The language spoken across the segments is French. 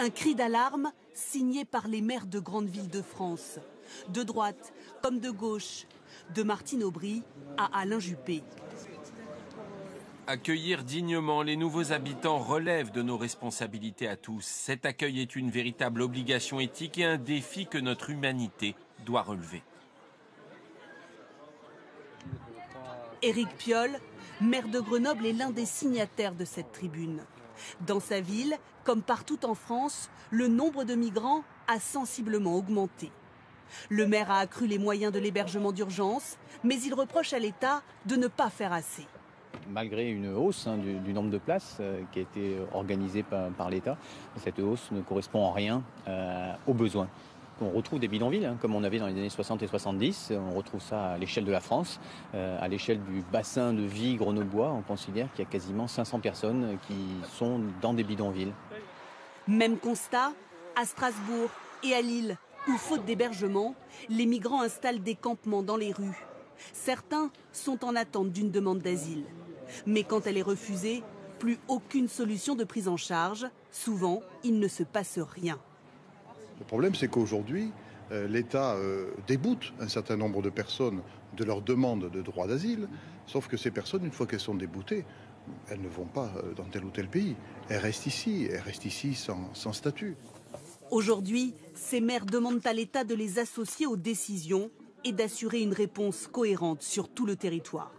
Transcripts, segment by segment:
Un cri d'alarme signé par les maires de grandes villes de France, de droite comme de gauche, de Martine Aubry à Alain Juppé. Accueillir dignement les nouveaux habitants relève de nos responsabilités à tous. Cet accueil est une véritable obligation éthique et un défi que notre humanité doit relever. Éric Piolle, maire de Grenoble, est l'un des signataires de cette tribune. Dans sa ville, comme partout en France, le nombre de migrants a sensiblement augmenté. Le maire a accru les moyens de l'hébergement d'urgence, mais il reproche à l'État de ne pas faire assez. Malgré une hausse du nombre de places qui a été organisée par l'État, cette hausse ne correspond en rien aux besoins. On retrouve des bidonvilles, comme on avait dans les années 60 et 70. On retrouve ça à l'échelle de la France. À l'échelle du bassin de vie grenoblois, on considère qu'il y a quasiment 500 personnes qui sont dans des bidonvilles. Même constat à Strasbourg et à Lille, où faute d'hébergement, les migrants installent des campements dans les rues. Certains sont en attente d'une demande d'asile. Mais quand elle est refusée, plus aucune solution de prise en charge. Souvent, il ne se passe rien. Le problème, c'est qu'aujourd'hui, l'État déboute un certain nombre de personnes de leur demande de droit d'asile, sauf que ces personnes, une fois qu'elles sont déboutées, elles ne vont pas dans tel ou tel pays. Elles restent ici sans statut. Aujourd'hui, ces maires demandent à l'État de les associer aux décisions et d'assurer une réponse cohérente sur tout le territoire.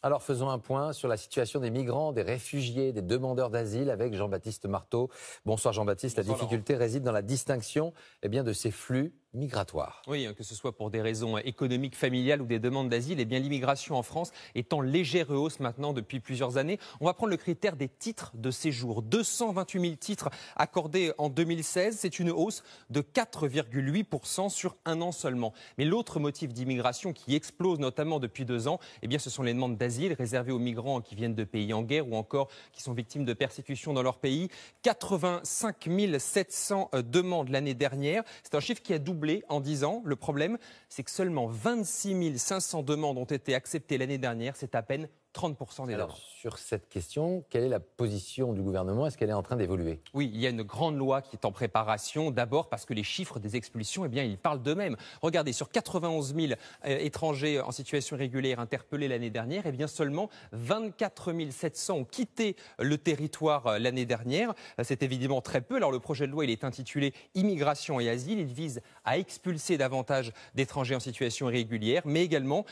Alors faisons un point sur la situation des migrants, des réfugiés, des demandeurs d'asile avec Jean-Baptiste Marteau. Bonsoir Jean-Baptiste. La difficulté réside dans la distinction de ces flux migratoires. Oui, que ce soit pour des raisons économiques, familiales ou des demandes d'asile, l'immigration en France est en légère hausse maintenant depuis plusieurs années. On va prendre le critère des titres de séjour. 228 000 titres accordés en 2016, c'est une hausse de 4,8% sur un an seulement. Mais l'autre motif d'immigration qui explose notamment depuis 2 ans, ce sont les demandes d'asile réservées aux migrants qui viennent de pays en guerre ou encore qui sont victimes de persécutions dans leur pays. 85 700 demandes l'année dernière. C'est un chiffre qui a doublé en 10 ans. Le problème, c'est que seulement 26 500 demandes ont été acceptées l'année dernière. C'est à peine 30% des demandes. Sur cette question, quelle est la position du gouvernement? Est-ce qu'elle est en train d'évoluer? Oui, il y a une grande loi qui est en préparation. D'abord parce que les chiffres des expulsions, ils parlent d'eux-mêmes. Regardez, sur 91 000 étrangers en situation irrégulière interpellés l'année dernière, seulement 24 700 ont quitté le territoire l'année dernière. C'est évidemment très peu. Alors le projet de loi, il est intitulé Immigration et asile. Il vise à expulser davantage d'étrangers en situation irrégulière, mais également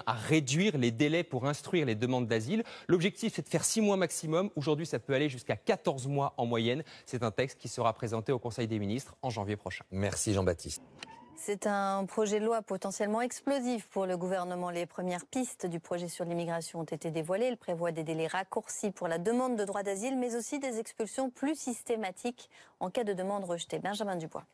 à réduire les délais pour instruire les demandes d'asile. L'objectif, c'est de faire 6 mois maximum. Aujourd'hui, ça peut aller jusqu'à 14 mois en moyenne. C'est un texte qui sera présenté au Conseil des ministres en janvier prochain. Merci Jean-Baptiste. C'est un projet de loi potentiellement explosif pour le gouvernement. Les premières pistes du projet sur l'immigration ont été dévoilées. Il prévoit des délais raccourcis pour la demande de droit d'asile, mais aussi des expulsions plus systématiques en cas de demande rejetée. Benjamin Dubois.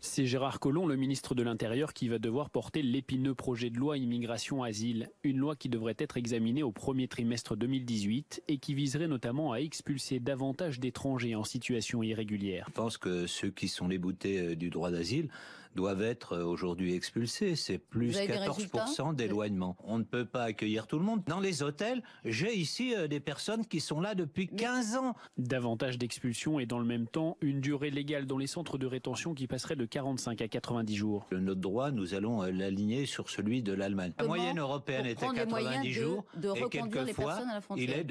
C'est Gérard Collomb, le ministre de l'Intérieur, qui va devoir porter l'épineux projet de loi immigration-asile. Une loi qui devrait être examinée au premier trimestre 2018 et qui viserait notamment à expulser davantage d'étrangers en situation irrégulière. Je pense que ceux qui sont déboutés du droit d'asile doivent être aujourd'hui expulsés. C'est plus 14% d'éloignement. On ne peut pas accueillir tout le monde. Dans les hôtels, j'ai ici des personnes qui sont là depuis 15 ans. Davantage d'expulsions et dans le même temps, une durée légale dans les centres de rétention qui passerait de 45 à 90 jours. Notre droit, nous allons l'aligner sur celui de l'Allemagne. La moyenne européenne était 90 jours et quelquefois, il est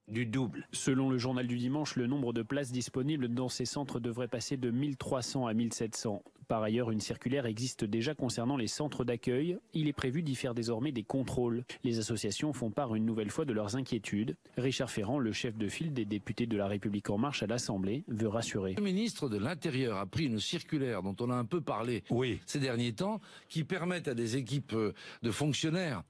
du double. Selon le journal du dimanche, le nombre de places disponibles dans ces centres devrait passer de 1300 à 1700. Par ailleurs, une circulaire existe déjà concernant les centres d'accueil. Il est prévu d'y faire désormais des contrôles. Les associations font part une nouvelle fois de leurs inquiétudes. Richard Ferrand, le chef de file des députés de La République En Marche à l'Assemblée, veut rassurer. Le ministre de l'Intérieur a pris une circulaire dont on a un peu parlé ces derniers temps, qui permettent à des équipes de fonctionnaires,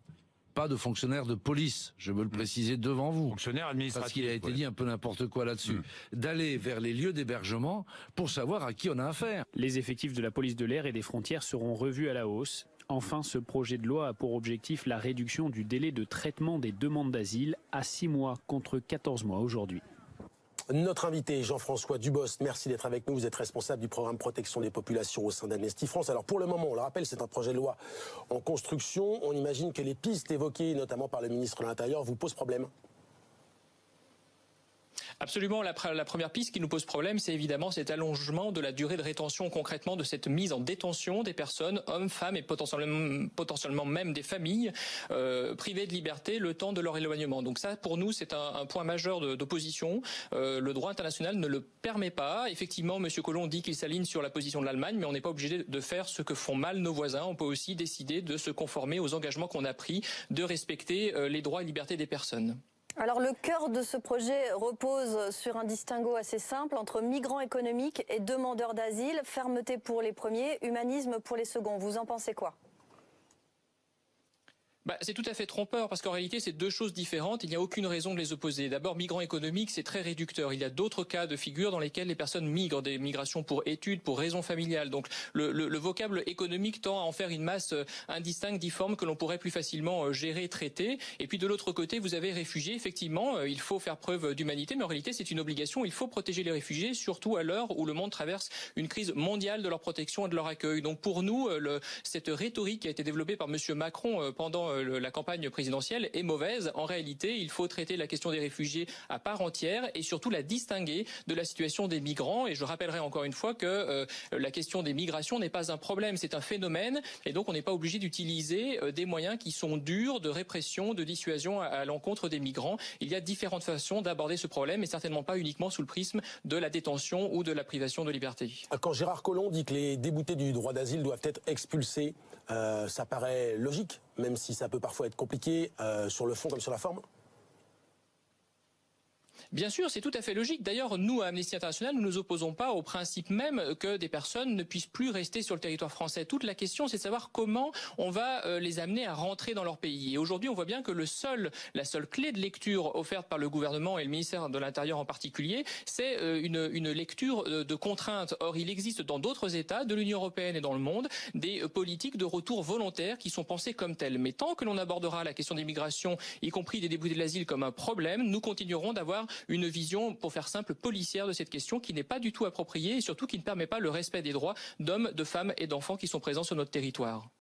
pas de fonctionnaires de police, je veux le préciser devant vous, fonctionnaires administratifs, parce qu'il a été dit un peu n'importe quoi là-dessus, d'aller vers les lieux d'hébergement pour savoir à qui on a affaire. Les effectifs de la police de l'air et des frontières seront revus à la hausse. Enfin, ce projet de loi a pour objectif la réduction du délai de traitement des demandes d'asile à 6 mois contre 14 mois aujourd'hui. Notre invité, Jean-François Dubost, merci d'être avec nous. Vous êtes responsable du programme protection des populations au sein d'Amnesty France. Alors pour le moment, on le rappelle, c'est un projet de loi en construction. On imagine que les pistes évoquées, notamment par le ministre de l'Intérieur, vous posent problème. Absolument. La première piste qui nous pose problème, c'est évidemment cet allongement de la durée de rétention, concrètement de cette mise en détention des personnes, hommes, femmes et potentiellement même des familles, privées de liberté le temps de leur éloignement. Donc ça, pour nous, c'est un point majeur d'opposition. Le droit international ne le permet pas. Effectivement, M. Collomb dit qu'il s'aligne sur la position de l'Allemagne, mais on n'est pas obligé de faire ce que font mal nos voisins. On peut aussi décider de se conformer aux engagements qu'on a pris, de respecter les droits et libertés des personnes. Alors le cœur de ce projet repose sur un distinguo assez simple entre migrants économiques et demandeurs d'asile, fermeté pour les premiers, humanisme pour les seconds. Vous en pensez quoi ? C'est tout à fait trompeur parce qu'en réalité, c'est deux choses différentes. Il n'y a aucune raison de les opposer. D'abord, migrants économiques, c'est très réducteur. Il y a d'autres cas de figure dans lesquels les personnes migrent, des migrations pour études, pour raisons familiales. Donc, le vocable économique tend à en faire une masse indistincte, difforme, que l'on pourrait plus facilement gérer, traiter. Et puis, de l'autre côté, vous avez réfugiés. Effectivement, il faut faire preuve d'humanité, mais en réalité, c'est une obligation. Il faut protéger les réfugiés, surtout à l'heure où le monde traverse une crise mondiale de leur protection et de leur accueil. Donc, pour nous, cette rhétorique qui a été développée par M. Macron pendant la campagne présidentielle est mauvaise. En réalité, il faut traiter la question des réfugiés à part entière et surtout la distinguer de la situation des migrants. Et je rappellerai encore une fois que la question des migrations n'est pas un problème, c'est un phénomène. Et donc, on n'est pas obligé d'utiliser des moyens qui sont durs de répression, de dissuasion à l'encontre des migrants. Il y a différentes façons d'aborder ce problème et certainement pas uniquement sous le prisme de la détention ou de la privation de liberté. Quand Gérard Collomb dit que les déboutés du droit d'asile doivent être expulsés, ça paraît logique, même si ça peut parfois être compliqué sur le fond comme sur la forme. Bien sûr, c'est tout à fait logique. D'ailleurs, nous, à Amnesty International, nous ne nous opposons pas au principe même que des personnes ne puissent plus rester sur le territoire français. Toute la question, c'est de savoir comment on va les amener à rentrer dans leur pays. Et aujourd'hui, on voit bien que la seule clé de lecture offerte par le gouvernement et le ministère de l'Intérieur en particulier, c'est une lecture de contrainte. Or, il existe dans d'autres États de l'Union européenne et dans le monde des politiques de retour volontaire qui sont pensées comme telles. Mais tant que l'on abordera la question des migrations, y compris des déboutés de l'asile, comme un problème, nous continuerons d'avoir une vision, pour faire simple, policière de cette question qui n'est pas du tout appropriée et surtout qui ne permet pas le respect des droits d'hommes, de femmes et d'enfants qui sont présents sur notre territoire.